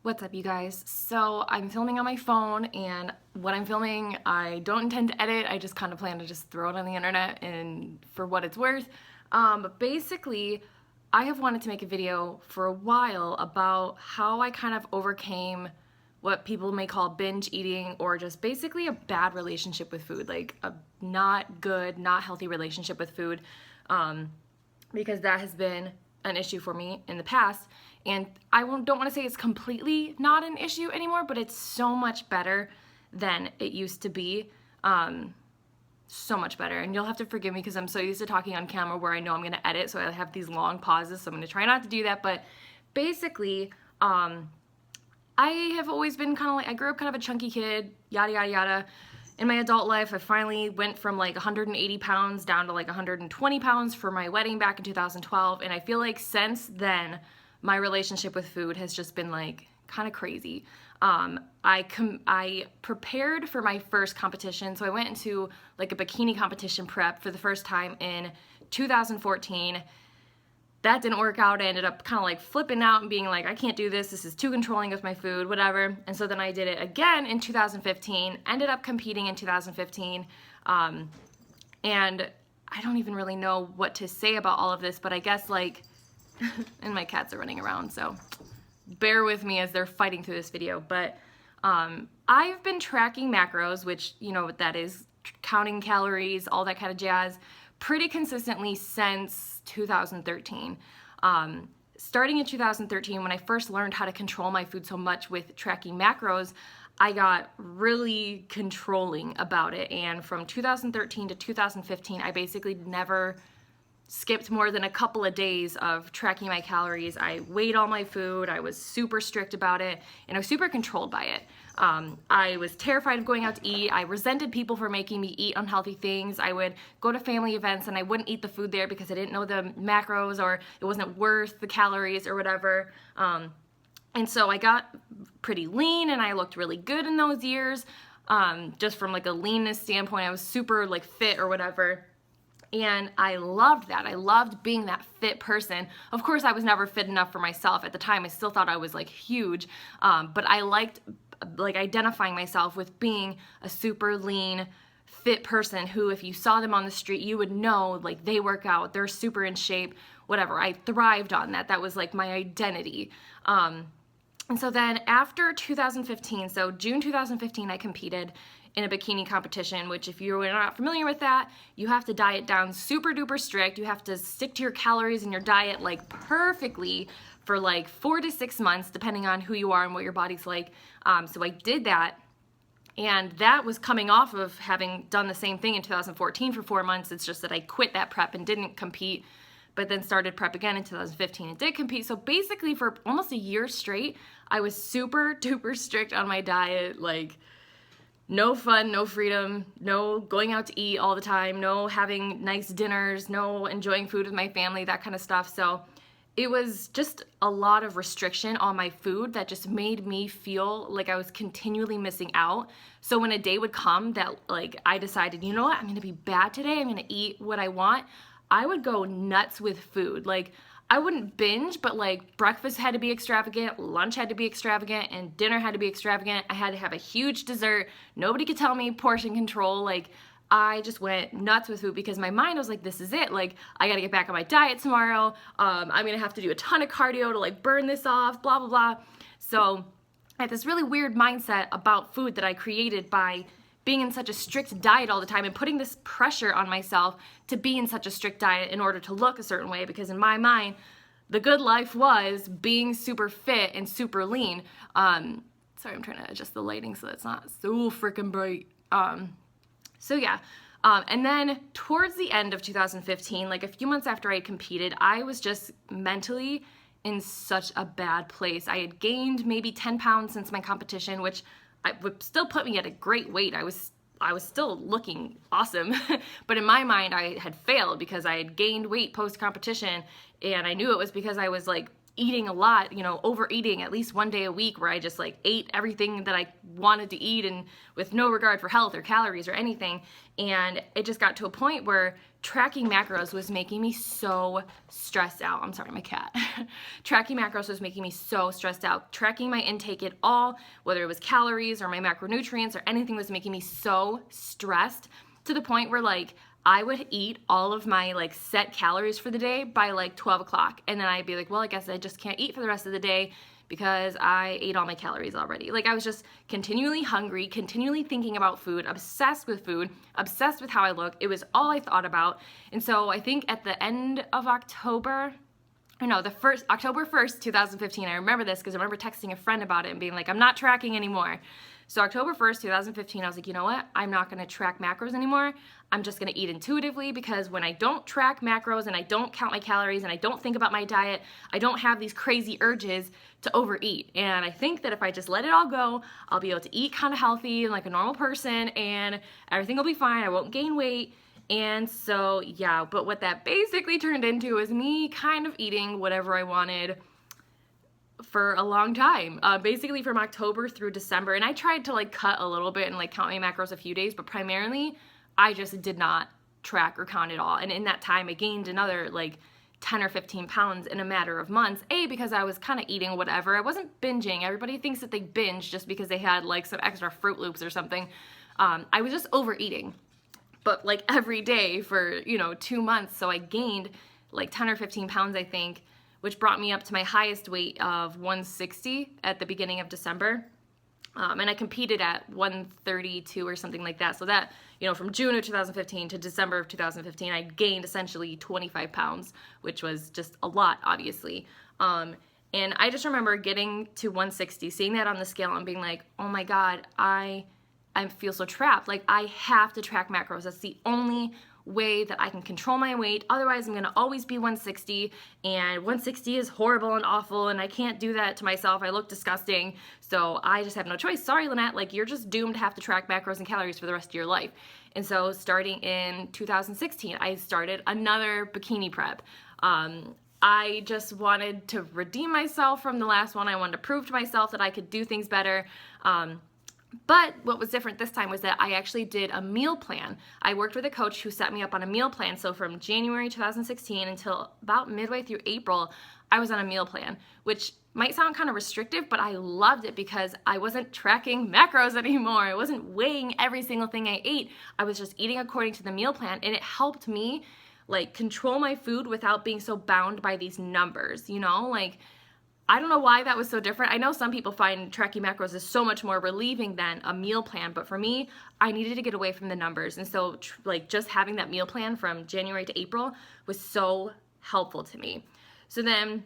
What's up, you guys? So I'm filming on my phone, and when I'm filming, I don't intend to edit. I just kind of plan to just throw it on the internet and for what it's worth. But basically, I have wanted to make a video for a while about how I kind of overcame what people may call binge eating, or just basically a bad relationship with food, like a not good, not healthy relationship with food, because that has been an issue for me in the past. And don't want to say it's completely not an issue anymore, but it's so much better than it used to be. So much better. And you'll have to forgive me because I'm so used to talking on camera where I know I'm going to edit, so I have these long pauses, so I'm going to try not to do that. But basically, I have always been kind of like, I grew up kind of a chunky kid, yada, yada, yada. In my adult life, I finally went from like 180 pounds down to like 120 pounds for my wedding back in 2012. And I feel like since then, my relationship with food has just been like kind of crazy. I prepared for my first competition. So I went into like a bikini competition prep for the first time in 2014. That didn't work out. I ended up kind of like flipping out and being like, I can't do this. This is too controlling with my food, whatever. And so then I did it again in 2015, ended up competing in 2015. And I don't even really know what to say about all of this, but I guess like, and my cats are running around, so bear with me as they're fighting through this video. But I've been tracking macros, which you know what that is, counting calories, all that kind of jazz, pretty consistently since 2013. Starting in 2013, when I first learned how to control my food so much with tracking macros, I got really controlling about it. And from 2013 to 2015, I basically never skipped more than a couple of days of tracking my calories. I weighed all my food. I was super strict about it, and I was super controlled by it. I was terrified of going out to eat. I resented people for making me eat unhealthy things. I would go to family events and I wouldn't eat the food there because I didn't know the macros, or it wasn't worth the calories or whatever. And so I got pretty lean, and I looked really good in those years. Just from like a leanness standpoint, I was super like fit or whatever. And I loved that. I loved being that fit person. Of course, I was never fit enough for myself. At the time, I still thought I was like huge, but I liked like identifying myself with being a super lean, fit person who, if you saw them on the street, you would know like they work out, they're super in shape, whatever. I thrived on that. That was like my identity. And so then after 2015, so June 2015, I competed in a bikini competition, which if you're not familiar with that, you have to diet down super duper strict. You have to stick to your calories and your diet like perfectly for like 4 to 6 months, depending on who you are and what your body's like. So I did that. And that was coming off of having done the same thing in 2014 for 4 months. It's just that I quit that prep and didn't compete, but then started prep again in 2015 and did compete. So basically for almost a year straight, I was super duper strict on my diet, like no fun, no freedom, no going out to eat all the time, no having nice dinners, no enjoying food with my family, that kind of stuff. So it was just a lot of restriction on my food that just made me feel like I was continually missing out. So when a day would come that like I decided, you know what, I'm gonna be bad today, I'm gonna eat what I want, I would go nuts with food. Like I wouldn't binge, but like breakfast had to be extravagant, lunch had to be extravagant, and dinner had to be extravagant. I had to have a huge dessert. Nobody could tell me portion control. Like I just went nuts with food because my mind was like, this is it. Like I gotta get back on my diet tomorrow. I'm gonna have to do a ton of cardio to like burn this off, blah, blah, blah. So I had this really weird mindset about food that I created by being in such a strict diet all the time and putting this pressure on myself to be in such a strict diet in order to look a certain way, because in my mind, the good life was being super fit and super lean. Sorry, I'm trying to adjust the lighting so it's not so freaking bright. So yeah, and then towards the end of 2015, like a few months after I competed, I was just mentally in such a bad place. I had gained maybe 10 pounds since my competition, which would still put me at a great weight. I was still looking awesome, but in my mind I had failed because I had gained weight post-competition, and I knew it was because I was like eating a lot, you know, overeating at least one day a week where I just like ate everything that I wanted to eat and with no regard for health or calories or anything. And it just got to a point where tracking macros was making me so stressed out. I'm sorry, my cat. Tracking macros was making me so stressed out. Tracking my intake at all, whether it was calories or my macronutrients or anything, was making me so stressed to the point where like I would eat all of my like set calories for the day by like 12 o'clock. And then I'd be like, well, I guess I just can't eat for the rest of the day because I ate all my calories already. Like I was just continually hungry, continually thinking about food, obsessed with food, obsessed with how I look. It was all I thought about. And so I think at the end of October 1st, 2015, I remember this because I remember texting a friend about it and being like, I'm not tracking anymore. So October 1st, 2015, I was like, you know what? I'm not going to track macros anymore. I'm just going to eat intuitively, because when I don't track macros and I don't count my calories and I don't think about my diet, I don't have these crazy urges to overeat. And I think that if I just let it all go, I'll be able to eat kind of healthy and like a normal person, and everything will be fine. I won't gain weight. And so, yeah, but what that basically turned into was me kind of eating whatever I wanted for a long time, basically from October through December. And I tried to like cut a little bit and like count my macros a few days, but primarily I just did not track or count at all. And in that time, I gained another like 10 or 15 pounds in a matter of months. Because I was kind of eating whatever. I wasn't binging. Everybody thinks that they binge just because they had like some extra Fruit Loops or something. I was just overeating, but like every day for, 2 months. So I gained like 10 or 15 pounds, I think, which brought me up to my highest weight of 160 at the beginning of December. And I competed at 132 or something like that. So that, from June of 2015 to December of 2015, I gained essentially 25 pounds, which was just a lot, obviously. And I just remember getting to 160, seeing that on the scale and being like, oh my God, I feel so trapped. Like, I have to track macros. That's the only way that I can control my weight. Otherwise, I'm going to always be 160, and 160 is horrible and awful, and I can't do that to myself. I look disgusting. So I just have no choice. Sorry, Lynette, like, you're just doomed to have to track macros and calories for the rest of your life. And so starting in 2016, I started another bikini prep. I just wanted to redeem myself from the last one. I wanted to prove to myself that I could do things better. But what was different this time was that I actually did a meal plan. I worked with a coach who set me up on a meal plan. So from January 2016 until about midway through April, I was on a meal plan, which might sound kind of restrictive, but I loved it because I wasn't tracking macros anymore. I wasn't weighing every single thing I ate. I was just eating according to the meal plan, and it helped me like control my food without being so bound by these numbers, like, I don't know why that was so different. I know some people find tracking macros is so much more relieving than a meal plan, but for me, I needed to get away from the numbers. And so like just having that meal plan from January to April was so helpful to me. So then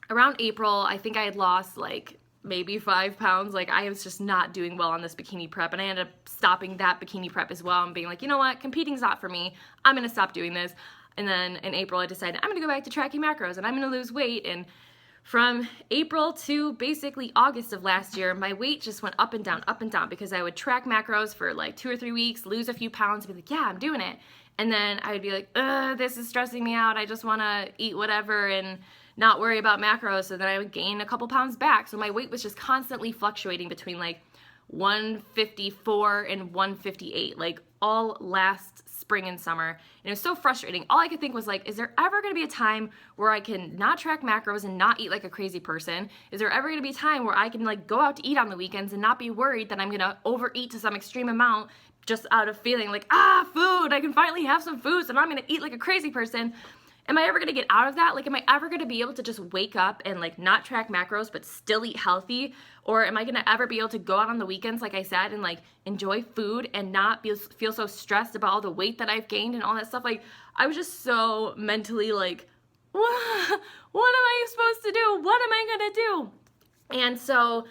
around April, I think I had lost like maybe 5 pounds. Like, I was just not doing well on this bikini prep, and I ended up stopping that bikini prep as well and being like, you know what, competing's not for me. I'm going to stop doing this. And then in April, I decided I'm going to go back to tracking macros and I'm going to lose weight. And from April to basically August of last year, my weight just went up and down because I would track macros for like 2 or 3 weeks, lose a few pounds, be like, yeah, I'm doing it. And then I would be like, this is stressing me out. I just want to eat whatever and not worry about macros. So then I would gain a couple pounds back. So my weight was just constantly fluctuating between like 154 and 158, like all last spring and summer. And it was so frustrating. All I could think was like, is there ever going to be a time where I can not track macros and not eat like a crazy person? Is there ever going to be a time where I can like go out to eat on the weekends and not be worried that I'm going to overeat to some extreme amount just out of feeling like, food, I can finally have some food, so now I'm going to eat like a crazy person? Am I ever going to get out of that? Like, am I ever going to be able to just wake up and like not track macros but still eat healthy? Or am I going to ever be able to go out on the weekends, like I said, and like enjoy food and not feel so stressed about all the weight that I've gained and all that stuff? Like, I was just so mentally like, what am I supposed to do? What am I going to do? And so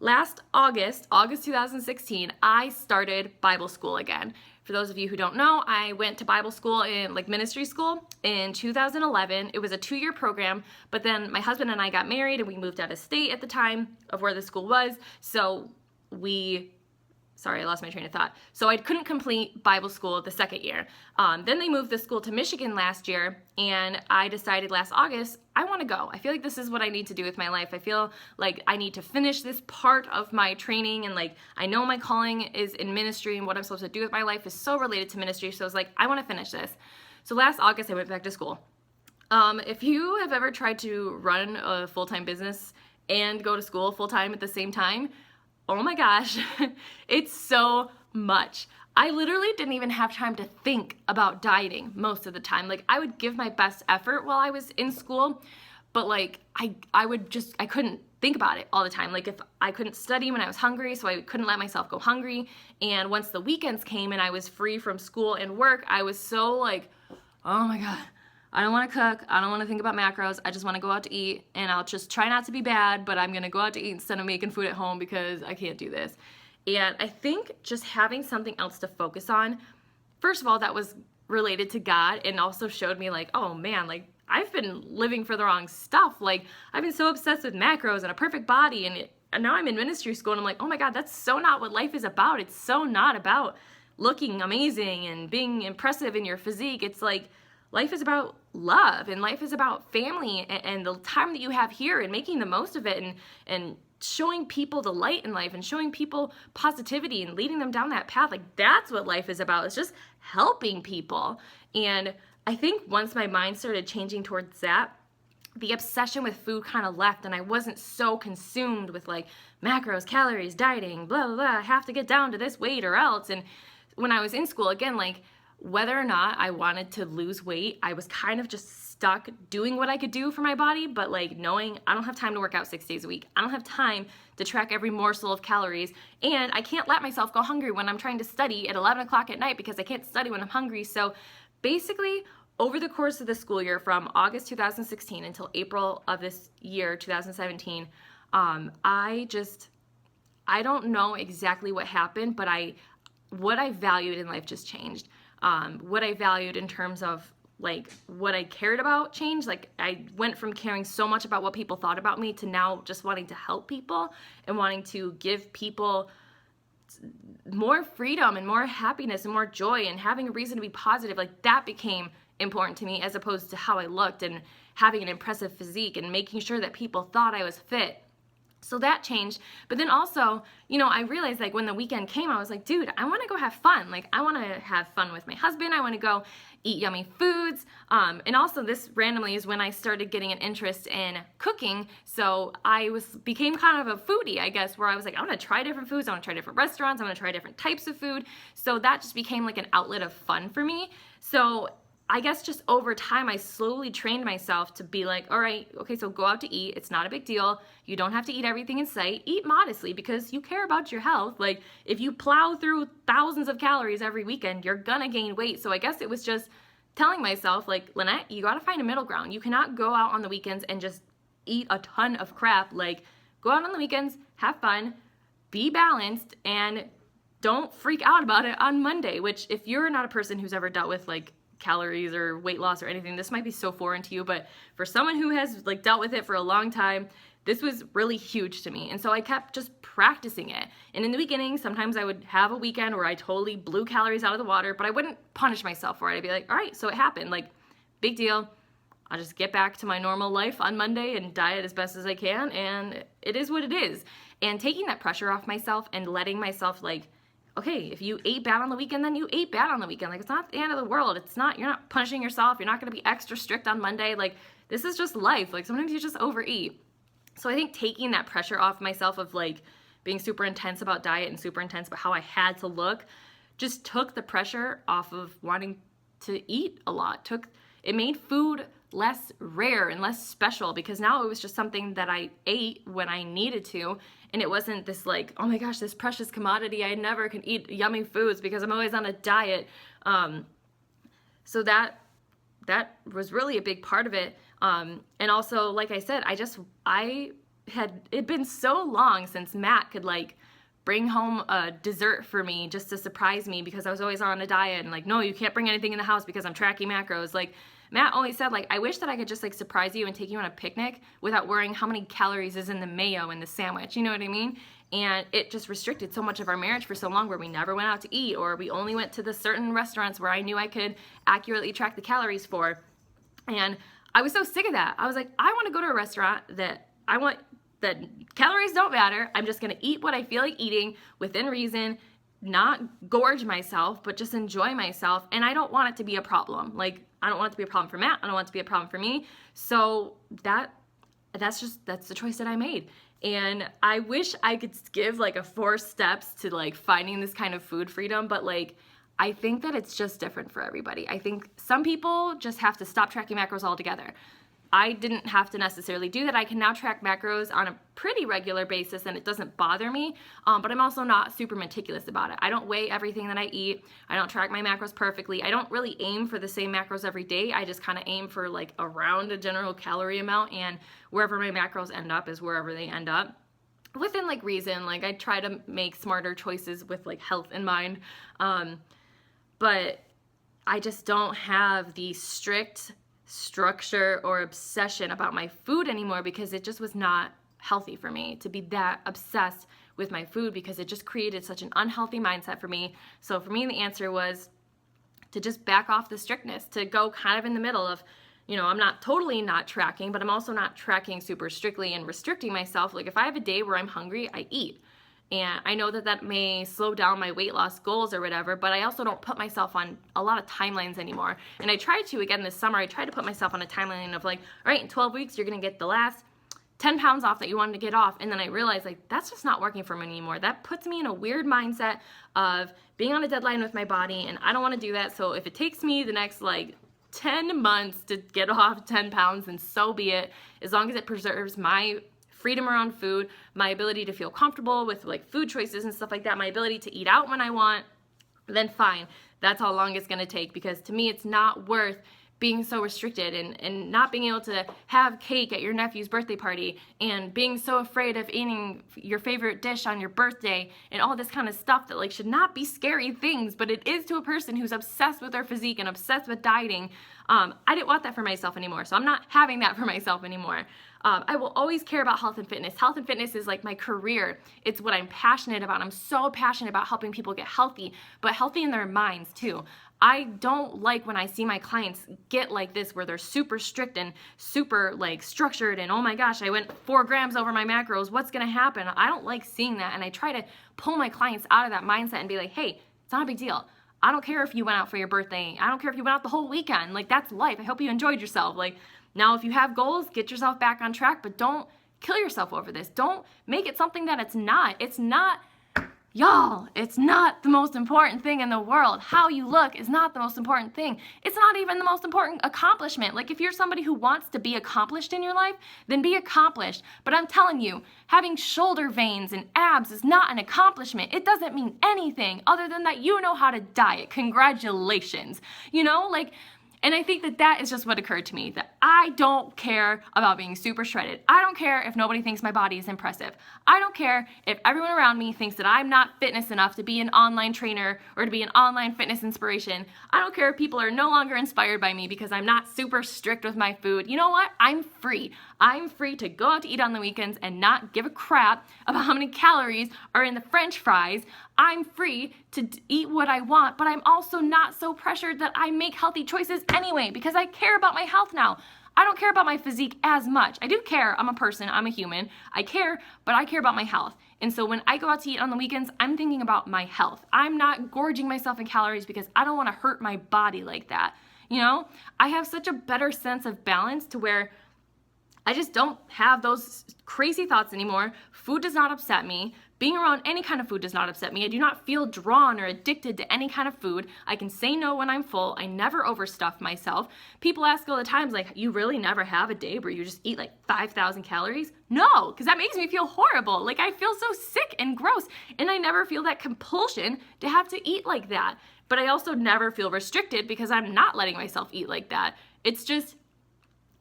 last August 2016, I started Bible school again. For those of you who don't know, I went to Bible school in like ministry school in 2011. It was a 2-year program, but then my husband and I got married and we moved out of state at the time of where the school was. So we sorry, I lost my train of thought. So I couldn't complete Bible school the second year. Then they moved the school to Michigan last year, and I decided last August, I want to go. I feel like this is what I need to do with my life. I feel like I need to finish this part of my training, and like I know my calling is in ministry, and what I'm supposed to do with my life is so related to ministry. So I was like, I want to finish this. So last August, I went back to school. If you have ever tried to run a full-time business and go to school full-time at the same time, oh my gosh, it's so much. I literally didn't even have time to think about dieting most of the time. Like, I would give my best effort while I was in school, but like I couldn't think about it all the time. Like, if I couldn't study when I was hungry, so I couldn't let myself go hungry. And once the weekends came and I was free from school and work, I was so like, oh my God, I don't want to cook. I don't want to think about macros. I just want to go out to eat, and I'll just try not to be bad, but I'm going to go out to eat instead of making food at home because I can't do this. And I think just having something else to focus on, first of all, that was related to God, and also showed me like, oh man, like I've been living for the wrong stuff. Like, I've been so obsessed with macros and a perfect body, and now I'm in ministry school, and I'm like, oh my God, that's so not what life is about. It's so not about looking amazing and being impressive in your physique. It's like, life is about love, and life is about family, and the time that you have here, and making the most of it, and showing people the light in life, and showing people positivity, and leading them down that path. Like, that's what life is about. It's just helping people. And I think once my mind started changing towards that, the obsession with food kind of left, and I wasn't so consumed with like macros, calories, dieting, blah, blah, blah, I have to get down to this weight or else. And when I was in school, again, like, whether or not I wanted to lose weight, I was kind of just stuck doing what I could do for my body, but like knowing I don't have time to work out 6 days a week. I don't have time to track every morsel of calories, and I can't let myself go hungry when I'm trying to study at 11 o'clock at night because I can't study when I'm hungry. So basically, over the course of the school year from August 2016 until April of this year, 2017, I don't know exactly what happened, but what I valued in life just changed. What I valued in terms of like what I cared about changed. Like, I went from caring so much about what people thought about me to now just wanting to help people and wanting to give people more freedom and more happiness and more joy and having a reason to be positive. Like, that became important to me, as opposed to how I looked and having an impressive physique and making sure that people thought I was fit. So that changed. But then also, you know, I realized like when the weekend came, I was like, dude, I want to go have fun. Like, I want to have fun with my husband. I want to go eat yummy foods. And also this randomly is when I started getting an interest in cooking. So I became kind of a foodie, I guess, where I was like, I want to try different foods. I want to try different restaurants. I want to try different types of food. So that just became like an outlet of fun for me. So I guess just over time, I slowly trained myself to be like, all right, okay, so go out to eat. It's not a big deal. You don't have to eat everything in sight. Eat modestly because you care about your health. Like, if you plow through thousands of calories every weekend, you're gonna gain weight. So I guess it was just telling myself, like, Lynette, you gotta find a middle ground. You cannot go out on the weekends and just eat a ton of crap. Like, go out on the weekends, have fun, be balanced, and don't freak out about it on Monday, which if you're not a person who's ever dealt with like calories or weight loss or anything, this might be so foreign to you, but for someone who has like dealt with it for a long time, this was really huge to me. And so I kept just practicing it. And in the beginning, sometimes I would have a weekend where I totally blew calories out of the water, but I wouldn't punish myself for it. I'd be like, all right, so it happened. Like, big deal. I'll just get back to my normal life on Monday and diet as best as I can. And it is what it is. And taking that pressure off myself and letting myself like, okay, if you ate bad on the weekend, then you ate bad on the weekend. Like, it's not the end of the world. It's not, you're not punishing yourself. You're not going to be extra strict on Monday. Like, this is just life. Like, sometimes you just overeat. So I think taking that pressure off myself of like being super intense about diet and super intense about how I had to look just took the pressure off of wanting to eat a lot. It made food less rare and less special because now it was just something that I ate when I needed to. And it wasn't this like, oh my gosh, this precious commodity. I never can eat yummy foods because I'm always on a diet. So that was really a big part of it. And also, like I said, it'd been so long since Matt could like bring home a dessert for me just to surprise me because I was always on a diet and like, no, you can't bring anything in the house because I'm tracking macros. Like, Matt always said, like, I wish that I could just like surprise you and take you on a picnic without worrying how many calories is in the mayo in the sandwich. You know what I mean? And it just restricted so much of our marriage for so long, where we never went out to eat, or we only went to the certain restaurants where I knew I could accurately track the calories for. And I was so sick of that. I was like, I want to go to a restaurant that calories don't matter. I'm just going to eat what I feel like eating within reason, not gorge myself, but just enjoy myself. And I don't want it to be a problem. Like, I don't want it to be a problem for Matt. I don't want it to be a problem for me. So that's the choice that I made. And I wish I could give like a 4 steps to like finding this kind of food freedom, but like, I think that it's just different for everybody. I think some people just have to stop tracking macros altogether. I didn't have to necessarily do that. I can now track macros on a pretty regular basis and it doesn't bother me, but I'm also not super meticulous about it. I don't weigh everything that I eat. I don't track my macros perfectly. I don't really aim for the same macros every day. I just kind of aim for like around a general calorie amount, and wherever my macros end up is wherever they end up. Within like reason, like I try to make smarter choices with like health in mind, but I just don't have the strict structure or obsession about my food anymore, because it just was not healthy for me to be that obsessed with my food, because it just created such an unhealthy mindset for me. So for me, the answer was to just back off the strictness, to go kind of in the middle of, you know, I'm not totally not tracking, but I'm also not tracking super strictly and restricting myself. Like if I have a day where I'm hungry, I eat. And I know that that may slow down my weight loss goals or whatever, but I also don't put myself on a lot of timelines anymore. And I tried to, again, this summer, I tried to put myself on a timeline of like, all right, in 12 weeks, you're going to get the last 10 pounds off that you wanted to get off. And then I realized like, that's just not working for me anymore. That puts me in a weird mindset of being on a deadline with my body. And I don't want to do that. So if it takes me the next like 10 months to get off 10 pounds, then so be it. As long as it preserves my freedom around food, my ability to feel comfortable with like food choices and stuff like that, my ability to eat out when I want, then fine. That's how long it's going to take, because to me, it's not worth being so restricted and not being able to have cake at your nephew's birthday party and being so afraid of eating your favorite dish on your birthday and all this kind of stuff that like should not be scary things, but it is to a person who's obsessed with their physique and obsessed with dieting. I didn't want that for myself anymore, so I'm not having that for myself anymore. I will always care about health and fitness. Health and fitness is like my career. It's what I'm passionate about. I'm so passionate about helping people get healthy, but healthy in their minds too. I don't like when I see my clients get like this, where they're super strict and super like structured and oh my gosh, I went 4 grams over my macros. What's going to happen? I don't like seeing that. And I try to pull my clients out of that mindset and be like, hey, it's not a big deal. I don't care if you went out for your birthday. I don't care if you went out the whole weekend. Like, that's life. I hope you enjoyed yourself. Like, now if you have goals, get yourself back on track, but don't kill yourself over this. Don't make it something that it's not. It's not, y'all, it's not the most important thing in the world. How you look is not the most important thing. It's not even the most important accomplishment. Like, if you're somebody who wants to be accomplished in your life, then be accomplished. But I'm telling you, having shoulder veins and abs is not an accomplishment. It doesn't mean anything other than that you know how to diet. Congratulations. You know, like, and I think that that is just what occurred to me, that I don't care about being super shredded. I don't care if nobody thinks my body is impressive. I don't care if everyone around me thinks that I'm not fitness enough to be an online trainer or to be an online fitness inspiration. I don't care if people are no longer inspired by me because I'm not super strict with my food. You know what? I'm free. I'm free to go out to eat on the weekends and not give a crap about how many calories are in the French fries. I'm free to eat what I want, but I'm also not so pressured that I make healthy choices anyway, because I care about my health now. I don't care about my physique as much. I do care. I'm a person. I'm a human. I care, but I care about my health. And so when I go out to eat on the weekends, I'm thinking about my health. I'm not gorging myself in calories because I don't want to hurt my body like that. You know, I have such a better sense of balance to where I just don't have those crazy thoughts anymore. Food does not upset me. Being around any kind of food does not upset me. I do not feel drawn or addicted to any kind of food. I can say no when I'm full. I never overstuff myself. People ask all the time, like, you really never have a day where you just eat like 5,000 calories? No, because that makes me feel horrible. Like, I feel so sick and gross, and I never feel that compulsion to have to eat like that. But I also never feel restricted because I'm not letting myself eat like that. It's just,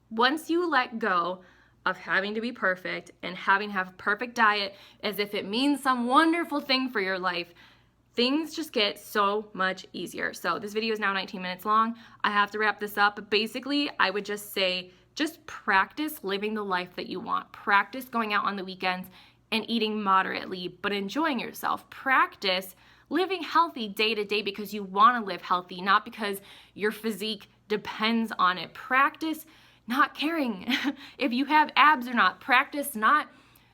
once you let go of having to be perfect and having to have a perfect diet as if it means some wonderful thing for your life, things just get so much easier. So this video is now 19 minutes long. I have to wrap this up, but basically I would just say, just practice living the life that you want. Practice going out on the weekends and eating moderately, but enjoying yourself. Practice living healthy day to day because you want to live healthy, not because your physique depends on it. Practice not caring if you have abs or not. Practice not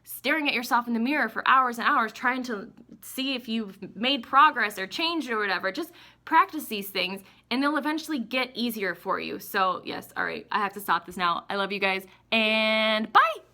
staring at yourself in the mirror for hours and hours trying to see if you've made progress or changed or whatever. Just practice these things and they'll eventually get easier for you. So yes, all right, I have to stop this now. I love you guys and bye.